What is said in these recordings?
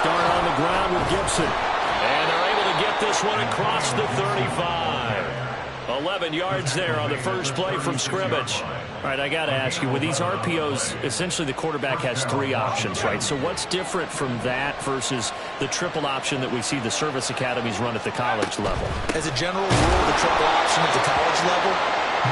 start on the ground with Gibson. And they're able to get this one across the 35. 11 yards there on the first play from scrimmage. All right, I got to ask you, with these RPOs, essentially the quarterback has 3 options, right? So what's different from that versus the triple option that we see the service academies run at the college level? As a general rule, the triple option at the college level,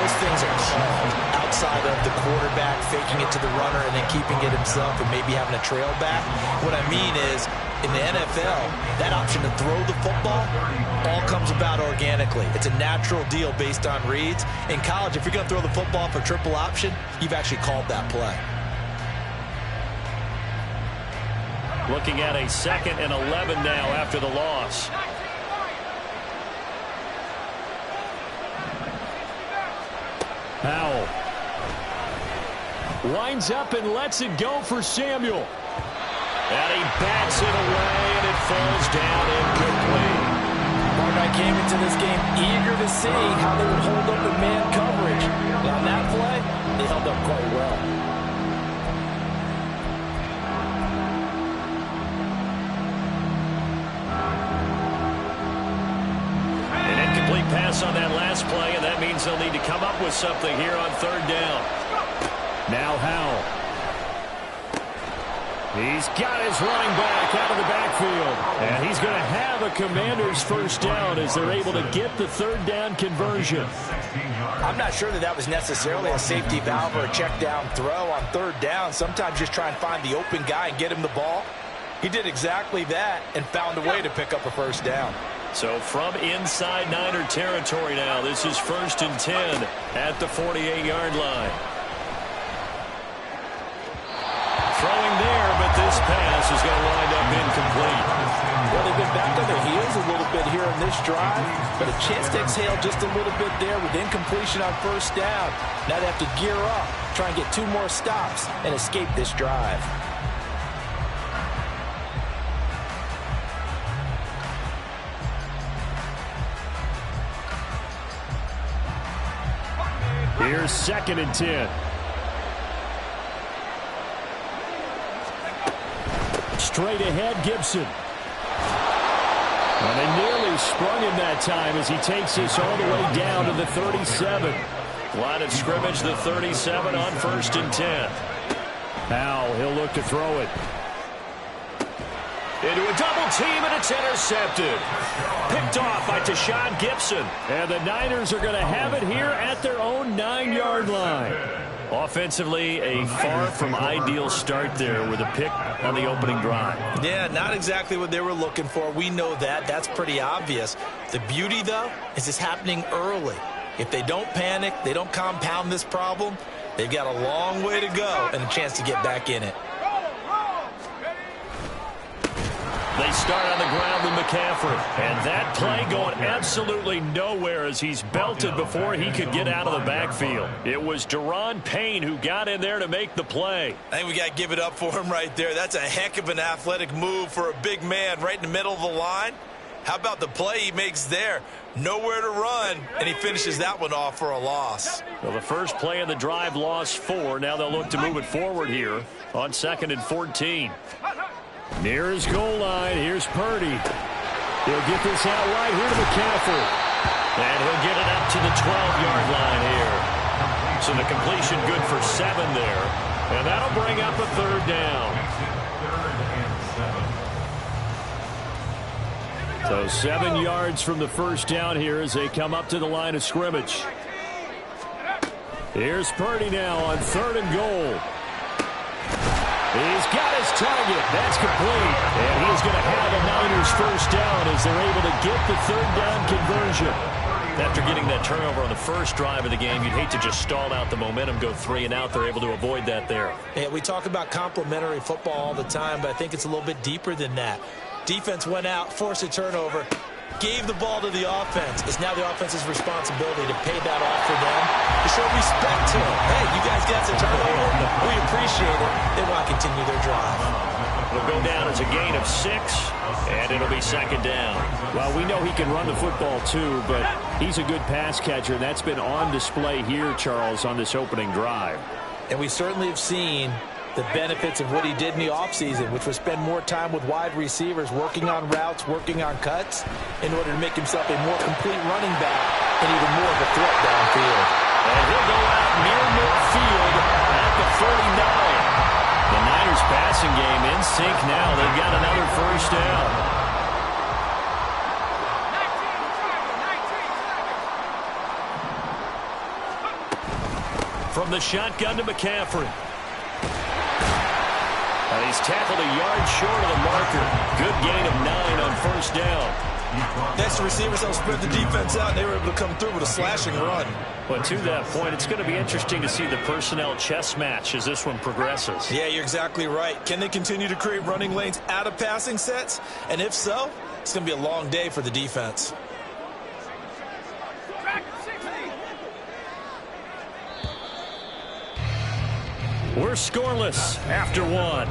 most things are called outside of the quarterback faking it to the runner and then keeping it himself and maybe having a trail back. What I mean is, in the NFL, that option to throw the football all comes about organically. It's a natural deal based on reads. In college, if you're going to throw the football for triple option, you've actually called that play. Looking at a 2nd and 11 now after the loss. Powell winds up and lets it go for Samuel. And he bats it away, and it falls down incomplete. Mark, I came into this game eager to see how they would hold up in man coverage. And on that play, they held up quite well. An incomplete pass on that last play, and that means they'll need to come up with something here on 3rd down. Now Howell. He's got his running back out of the backfield. And he's going to have a Commanders first down as they're able to get the 3rd down conversion. I'm not sure that was necessarily a safety valve or a check down throw on 3rd down. Sometimes just try and find the open guy and get him the ball. He did exactly that and found a way to pick up a first down. So from inside Niner territory now, this is 1st and 10 at the 48-yard line. Throwing there, but this pass is going to wind up incomplete. Well, they've been back on their heels a little bit here in this drive, but a chance to exhale just a little bit there with incompletion on 1st down. Now they have to gear up, try and get 2 more stops, and escape this drive. Here's 2nd and 10. Straight ahead, Gibson. And they nearly sprung him that time as he takes this all the way down to the 37. Line of scrimmage, the 37 on 1st and 10. Powell, he'll look to throw it. Into a double team, and it's intercepted. Picked off by Tashaun Gibson. And the Niners are going to have it here at their own 9-yard line. Offensively, a far from ideal start there with a pick on the opening drive. Yeah, not exactly what they were looking for. We know that. That's pretty obvious. The beauty, though, is it's happening early. If they don't panic, they don't compound this problem, they've got a long way to go and a chance to get back in it. They start on the ground with McCaffrey. And that play going absolutely nowhere as he's belted before he could get out of the backfield. It was Daron Payne who got in there to make the play. I think we got to give it up for him right there. That's a heck of an athletic move for a big man right in the middle of the line. How about the play he makes there? Nowhere to run, and he finishes that one off for a loss. Well, the first play of the drive lost 4. Now they'll look to move it forward here on 2nd and 14. Near his goal line, here's Purdy. He'll get this out right here to McCaffrey. And he'll get it up to the 12-yard line here. So the completion good for 7 there. And that'll bring up a 3rd down. So 7 yards from the first down here as they come up to the line of scrimmage. Here's Purdy now on 3rd and goal. He's got his target. That's complete. And he's going to have a Niners first down as they're able to get the 3rd down conversion. After getting that turnover on the first drive of the game, you'd hate to just stall out the momentum, go 3 and out. They're able to avoid that there. Yeah, we talk about complementary football all the time, but I think it's a little bit deeper than that. Defense went out, forced a turnover, gave the ball to the offense. It's now the offense's responsibility to pay that off for them, to show respect to them. Hey, you guys got the turnover. We appreciate it. They want to continue their drive. It'll go down as a gain of 6, and it'll be 2nd down. Well, we know he can run the football too, but he's a good pass catcher, and that's been on display here, Charles, on this opening drive. And we certainly have seen the benefits of what he did in the offseason, which was spend more time with wide receivers, working on routes, working on cuts, in order to make himself a more complete running back and even more of a threat downfield. And he'll go out near midfield at the 49. The Niners passing game in sync now. They've got another first down. From the shotgun to McCaffrey. And he's tackled a yard short of the marker. Good gain of 9 on first down. Next, the receivers helped spread the defense out, and they were able to come through with a slashing run. But to that point, it's going to be interesting to see the personnel chess match as this one progresses. Yeah, you're exactly right. Can they continue to create running lanes out of passing sets? And if so, it's going to be a long day for the defense. We're scoreless after one.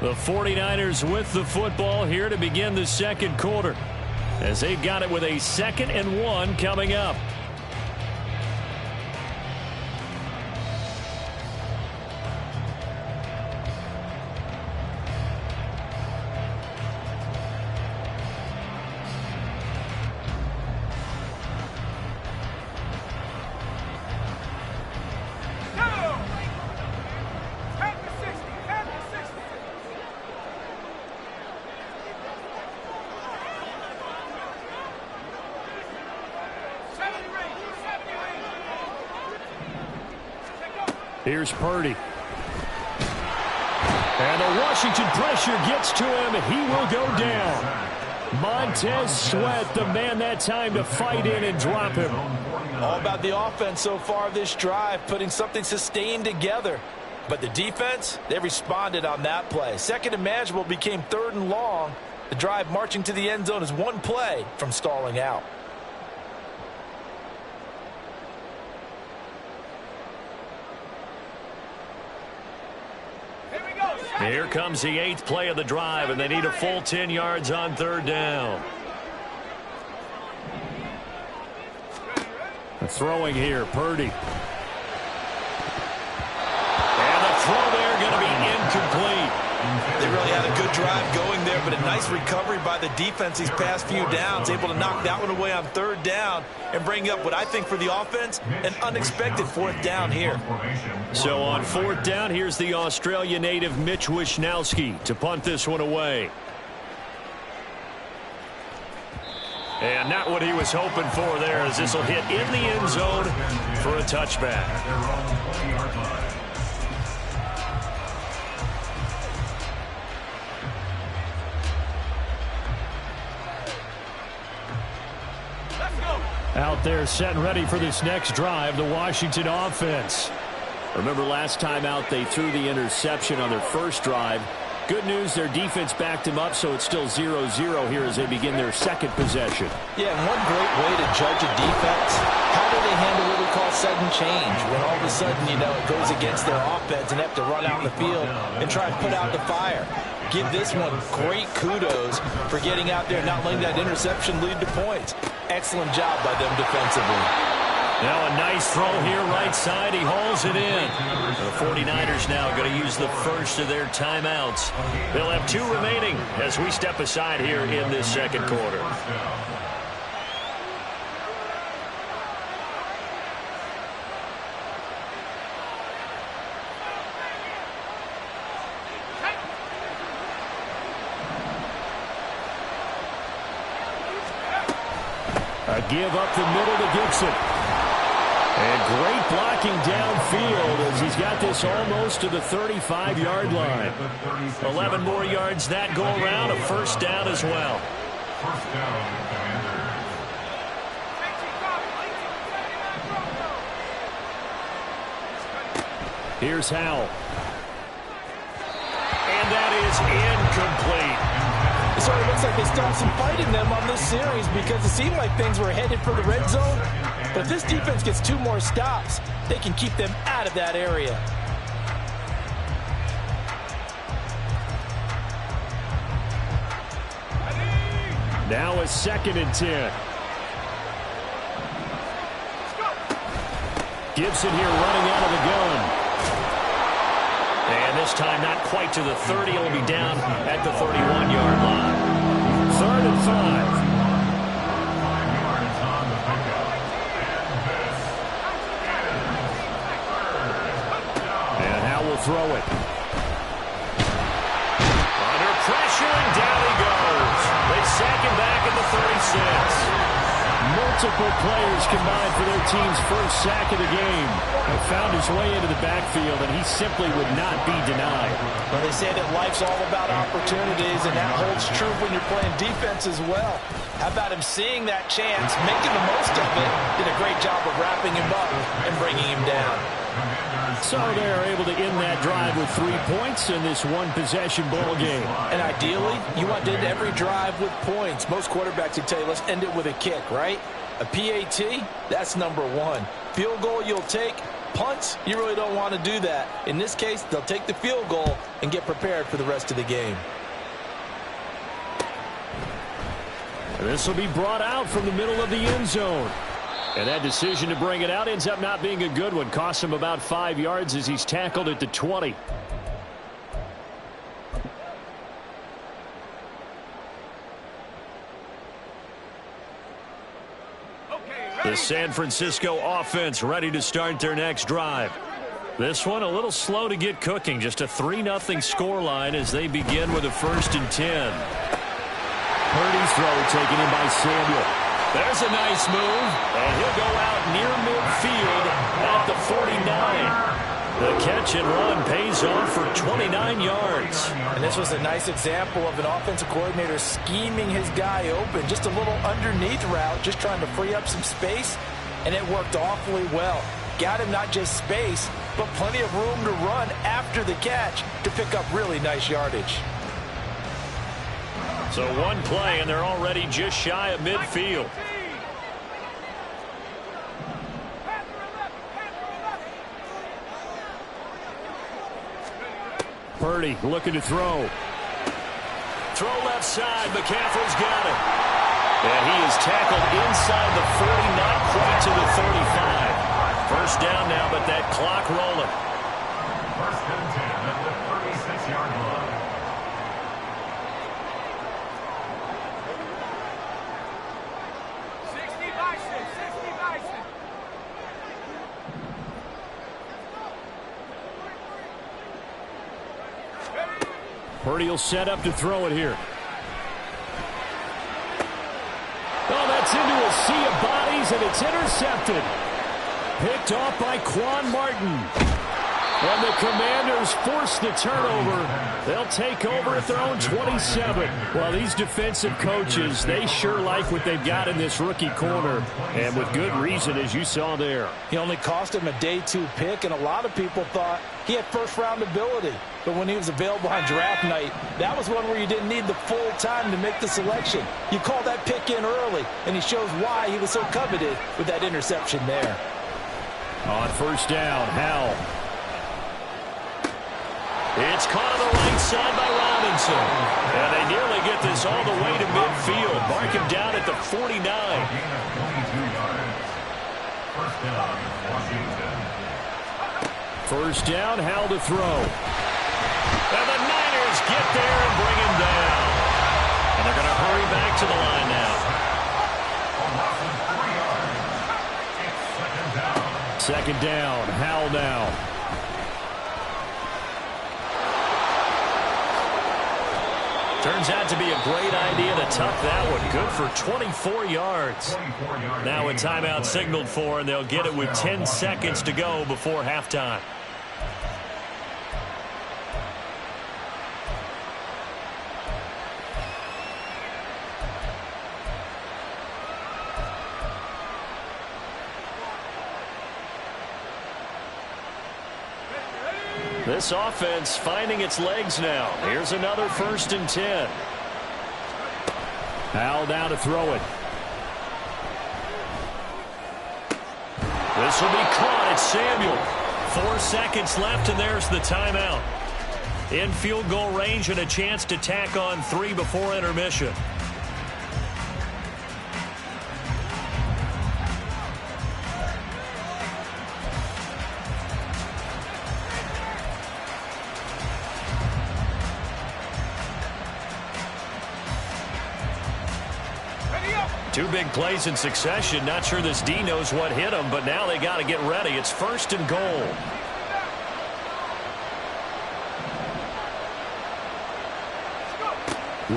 The 49ers with the football here to begin the second quarter, as they've got it with a 2nd and 1 coming up. Here's Purdy. And the Washington pressure gets to him, and he will go down. Montez Sweat, the man that time to fight in and drop him. All about the offense so far this drive, putting something sustained together. But the defense, they responded on that play. Second and manageable became 3rd and long. The drive marching to the end zone is one play from stalling out. Here comes the 8th play of the drive, and they need a full 10 yards on 3rd down. Throwing here, Purdy. And the throw there going to be incomplete. They really had a good drive going there, but a nice recovery by the defense these past few downs, able to knock that one away on 3rd down and bring up what I think for the offense, an unexpected 4th down here. So on 4th down, here's the Australia native Mitch Wishnowsky to punt this one away. And not what he was hoping for there, as this will hit in the end zone for a touchback. Out there set and ready for this next drive, the Washington offense. Remember last time out they threw the interception on their first drive. Good news, their defense backed him up, so it's still 0-0 here as they begin their second possession. Yeah, and one great way to judge a defense, how do they handle what we call sudden change? When all of a sudden, you know, it goes against their offense and they have to run out in the field and try and put out the fire. Give this one great kudos for getting out there and not letting that interception lead to points. Excellent job by them defensively. Now a nice throw here right side. He hauls it in. The 49ers now going to use the first of their timeouts. They'll have 2 remaining as we step aside here in this second quarter. A give up the middle to Gibson. And great blocking downfield as he's got this almost to the 35-yard line. 11 more yards that go around, a first down as well. Here's Howell. And that is incomplete. It sort of looks like they stopped some fight in them on this series because it seemed like things were headed for the red zone. But if this defense gets 2 more stops, they can keep them out of that area. Now a 2nd and 10. Gibson here running out of the gun. And this time not quite to the 30. He'll be down at the 31-yard line. 3rd and 5. And Howell will throw it. Under pressure, and down he goes. They sack him back at the 36. Multiple players combined for their team's first sack of the game. Have found his way into the backfield, and he simply would not be denied. Well, they say that life's all about opportunities, and that holds true when you're playing defense as well. How about him seeing that chance, making the most of it, did a great job of wrapping him up and bringing him down. So they're able to end that drive with 3 points in this one-possession ball game. And ideally, you want to end every drive with points. Most quarterbacks would tell you, let's end it with a kick, right? A PAT, that's number 1. Field goal you'll take. Punts, you really don't want to do that. In this case, they'll take the field goal and get prepared for the rest of the game. And this will be brought out from the middle of the end zone. And that decision to bring it out ends up not being a good one. Costs him about 5 yards as he's tackled at the 20. The San Francisco offense ready to start their next drive. This one a little slow to get cooking. Just a 3-0 scoreline as they begin with a 1st and 10. Purdy's throw taken in by Samuel. There's a nice move, and he'll go out near midfield at the 49. The catch and run pays off for 29 yards. And this was a nice example of an offensive coordinator scheming his guy open. Just a little underneath route, just trying to free up some space, and it worked awfully well. Got him not just space, but plenty of room to run after the catch to pick up really nice yardage. So one play, and they're already just shy of midfield. Purdy looking to throw. Throw left side. McCaffrey's got it. And he is tackled inside the 40, not quite to the 35. First down now, but that clock rolling. 1st and 10 at the 36-yard line. Purdy will set up to throw it here. Oh, that's into a sea of bodies, and it's intercepted. Picked off by Quan Martin. And the Commanders force the turnover. They'll take over at their own 27. Well, these defensive coaches, they sure like what they've got in this rookie corner. And with good reason, as you saw there. He only cost him a day 2 pick, and a lot of people thought he had first-round ability. But when he was available on draft night, that was one where you didn't need the full time to make the selection. You call that pick in early, and he shows why he was so coveted with that interception there. On first down, Howell. It's caught on the right side by Robinson. And they nearly get this all the way to midfield. Mark him down at the 49. First down, Howell to throw. And the Niners get there and bring him down. And they're going to hurry back to the line now. 2nd down, Howell now. Turns out to be a great idea to tuck that one. Good for 24 yards. Now a timeout signaled for, and they'll get it with 10 seconds to go before halftime. This offense finding its legs now. Here's another 1st and 10. Howell down to throw it. This will be caught. It's Samuel. 4 seconds left, and there's the timeout. In field goal range and a chance to tack on 3 before intermission. Two big plays in succession. Not sure this D knows what hit him, but now they got to get ready. It's 1st and goal.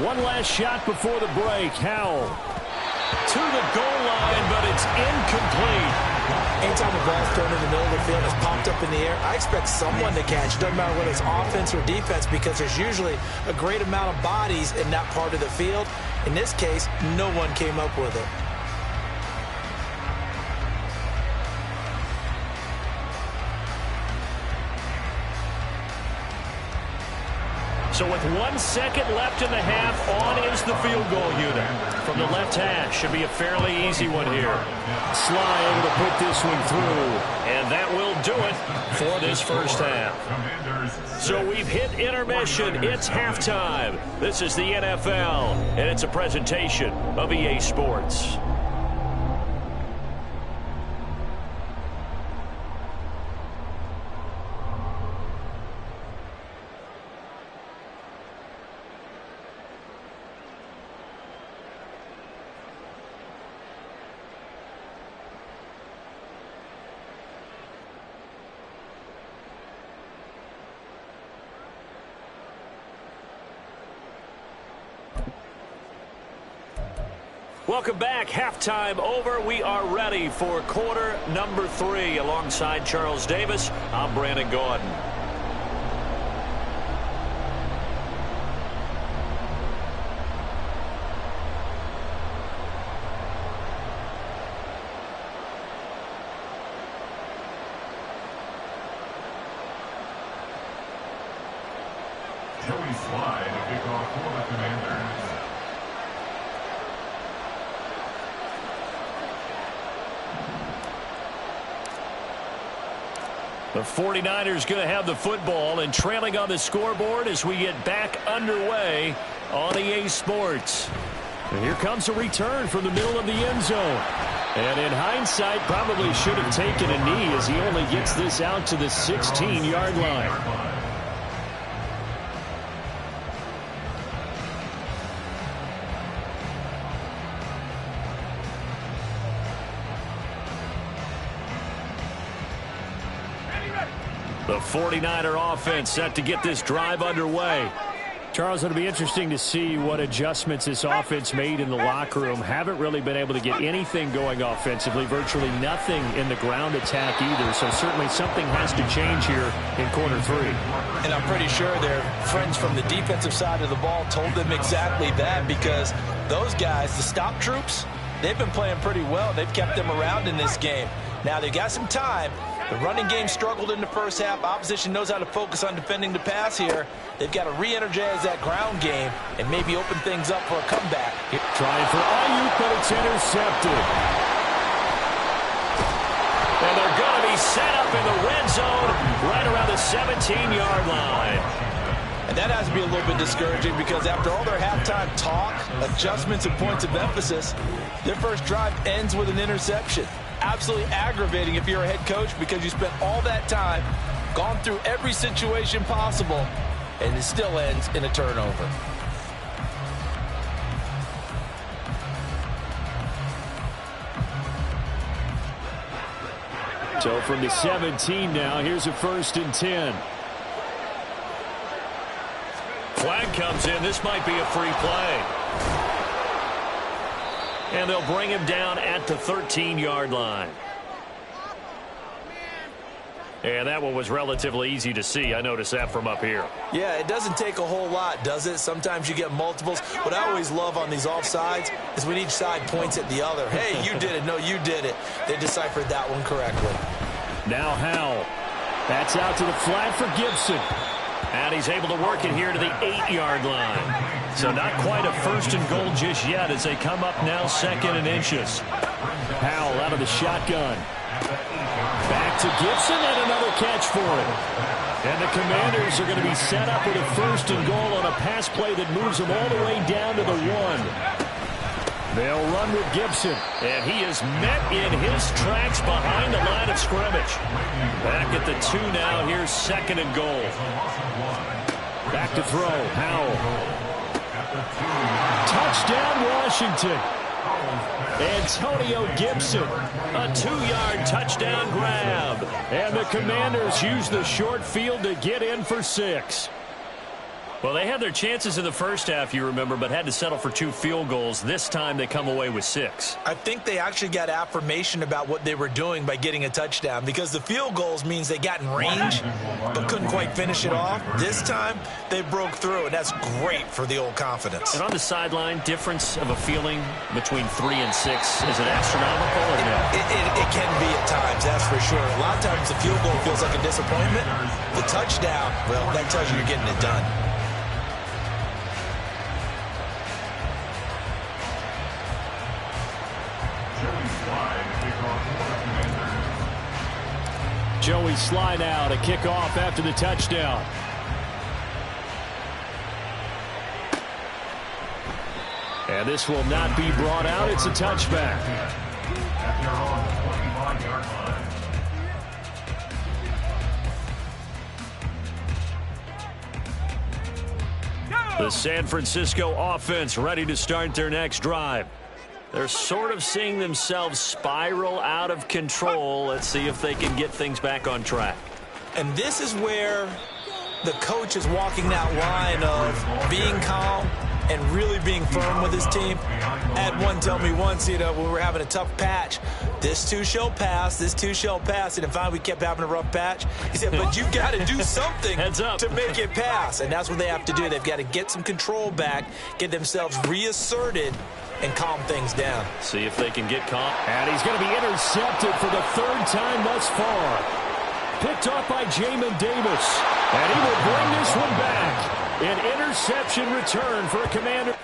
One last shot before the break. Howell to the goal line, but it's incomplete. Anytime the ball's thrown in the middle of the field, it's popped up in the air, I expect someone to catch. It doesn't matter whether it's offense or defense, because there's usually a great amount of bodies in that part of the field. In this case, no one came up with it. So with 1 second left in the half, on is the field goal unit. From the left hash, should be a fairly easy one here. Sly able to put this one through. And that will do it for this first half. So we've hit intermission. It's halftime. This is the NFL, and it's a presentation of EA Sports. Welcome back. Halftime over. We are ready for quarter number 3. Alongside Charles Davis, I'm Brandon Gaudin. Joey Sly to kick off for the Commanders. The 49ers going to have the football and trailing on the scoreboard as we get back underway on EA Sports. And here comes a return from the middle of the end zone. And in hindsight, probably should have taken a knee as he only gets this out to the 16-yard line. The 49er offense set to get this drive underway. Charles, it'll be interesting to see what adjustments this offense made in the locker room. Haven't really been able to get anything going offensively, virtually nothing in the ground attack either. So certainly something has to change here in quarter 3. And I'm pretty sure their friends from the defensive side of the ball told them exactly that, because those guys, the stop troops, they've been playing pretty well. They've kept them around in this game. Now they've got some time. The running game struggled in the first half. Opposition knows how to focus on defending the pass here. They've got to re-energize that ground game and maybe open things up for a comeback. Trying for Ayuk, but it's intercepted. And they're going to be set up in the red zone right around the 17-yard line. And that has to be a little bit discouraging, because after all their halftime talk, adjustments, and points of emphasis, their first drive ends with an interception. Absolutely aggravating if you're a head coach, because you spent all that time, gone through every situation possible, and it still ends in a turnover. So from the 17 now, here's a 1st and 10. Flag comes in. This might be a free play. And they'll bring him down at the 13-yard line. And that one was relatively easy to see. I noticed that from up here. Yeah, it doesn't take a whole lot, does it? Sometimes you get multiples. What I always love on these offsides is when each side points at the other. Hey, you did it. No, you did it. They deciphered that one correctly. Now Howell. That's out to the flat for Gibson. And he's able to work it here to the 8-yard line. So not quite a 1st and goal just yet as they come up now 2nd and inches. Howell out of the shotgun. Back to Gibson and another catch for him. And the Commanders are going to be set up with a 1st and goal on a pass play that moves them all the way down to the 1. They'll run with Gibson. And he is met in his tracks behind the line of scrimmage. Back at the 2 now. Here's 2nd and goal. Back to throw. Howell. Touchdown, Washington. Antonio Gibson, a 2-yard touchdown grab. And the Commanders use the short field to get in for 6. Well, they had their chances in the first half, you remember, but had to settle for 2 field goals. This time they come away with 6. I think they actually got affirmation about what they were doing by getting a touchdown, because the field goals means they got in range but couldn't quite finish it off. This time they broke through, and that's great for the old confidence. And on the sideline, difference of a feeling between 3 and 6, is it astronomical or no? It can be at times, that's for sure. A lot of times the field goal feels like a disappointment. The touchdown, well, that tells you you're getting it done. Joey Slye now to kick off after the touchdown. And this will not be brought out. It's a touchback. At their own 25-yard line. The San Francisco offense ready to start their next drive. They're sort of seeing themselves spiral out of control. Let's see if they can get things back on track. And this is where the coach is walking that line of being calm and really being firm with his team. Had one tell me once, when we were having a tough patch, this too shall pass, this too shall pass. And finally we kept having a rough patch. He said, but you've got to do something to make it pass. And that's what they have to do. They've got to get some control back, get themselves reasserted, and calm things down. See if they can get caught. And he's going to be intercepted for the 3rd time thus far. Picked off by Jamin Davis. And he will bring this one back. An interception return for a Commander.